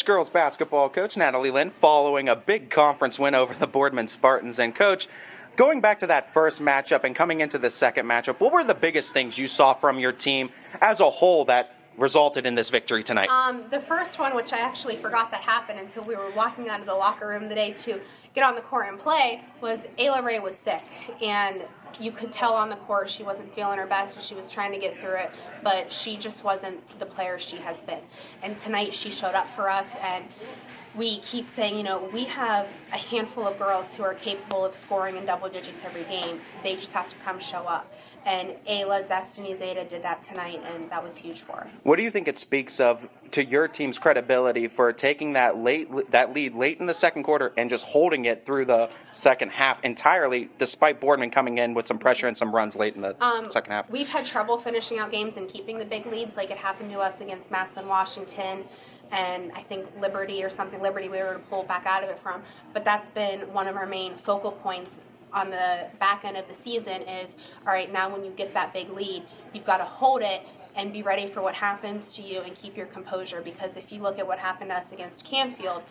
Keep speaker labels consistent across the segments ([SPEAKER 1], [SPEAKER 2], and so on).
[SPEAKER 1] Girls basketball coach Natalie Lynn following a big conference win over the Boardman Spartans. And coach, going back to that first matchup and coming into the second matchup, what were the biggest things you saw from your team as a whole that resulted in this victory tonight?
[SPEAKER 2] The first one, which I actually forgot that happened until we were walking out of the locker room today to get on the court and play, was Ayla Ray was sick, and you could tell on the court she wasn't feeling her best and she was trying to get through it, but she just wasn't the player she has been. And tonight she showed up for us, and we keep saying, we have a handful of girls who are capable of scoring in double digits every game. They just have to come show up. And Ayla, Destiny, Zeta did that tonight, and that was huge for us.
[SPEAKER 1] What do you think it speaks of to your team's credibility for taking that lead late in the second quarter and just holding it through the second half entirely, despite Boardman coming in with some pressure and some runs late in the second half?
[SPEAKER 2] We've had trouble finishing out games and keeping the big leads, like it happened to us against Mass and Washington, and I think Liberty we were able to pull back out of it from. But that's been one of our main focal points on the back end of the season is, all right, now when you get that big lead, you've got to hold it and be ready for what happens to you and keep your composure, because if you look at what happened to us against Canfield,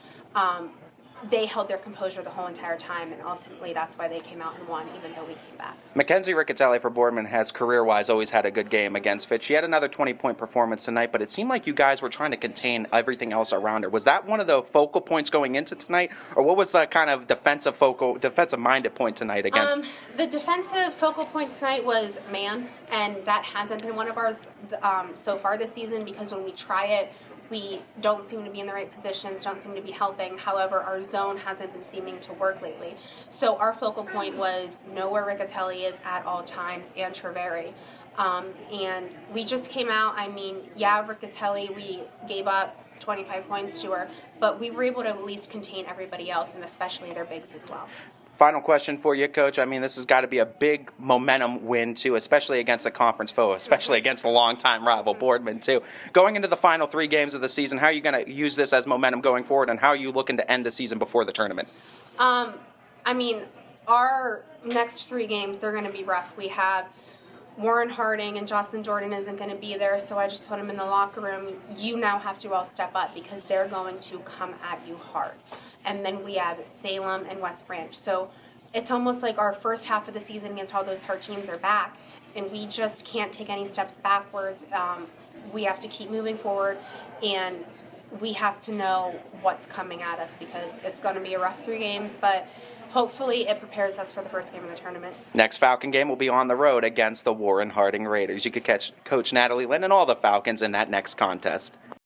[SPEAKER 2] they held their composure the whole entire time, and ultimately that's why they came out and won, even though we came back.
[SPEAKER 1] Mackenzie Riccatelli for Boardman has career-wise always had a good game against Fitch. She had another 20-point performance tonight, but it seemed like you guys were trying to contain everything else around her. Was that one of the focal points going into tonight, or what was the kind of defensive-minded point tonight against?
[SPEAKER 2] The defensive focal point tonight was man, and that hasn't been one of ours so far this season, because when we try it, we don't seem to be in the right positions, don't seem to be helping. However, our zone hasn't been seeming to work lately. So our focal point was know where Riccatelli is at all times, and Treveri. And we just came out, Riccatelli, we gave up 25 points to her, but we were able to at least contain everybody else, and especially their bigs as well.
[SPEAKER 1] Final question for you, Coach. This has got to be a big momentum win, too, especially against a conference foe, especially against a longtime rival, Boardman, too. Going into the final 3 games of the season, how are you going to use this as momentum going forward, and how are you looking to end the season before the tournament?
[SPEAKER 2] Our next 3 games, they're going to be rough. We have Warren Harding and Jocelyn Jordan isn't going to be there, so I just put them in the locker room. You now have to all step up, because they're going to come at you hard. And then we have Salem and West Branch. So it's almost like our first half of the season against all those hard teams are back, and we just can't take any steps backwards. We have to keep moving forward, and we have to know what's coming at us, because it's going to be a rough 3 games, but hopefully it prepares us for the first game of the tournament.
[SPEAKER 1] Next Falcon game will be on the road against the Warren Harding Raiders. You could catch Coach Natalie Lynn and all the Falcons in that next contest.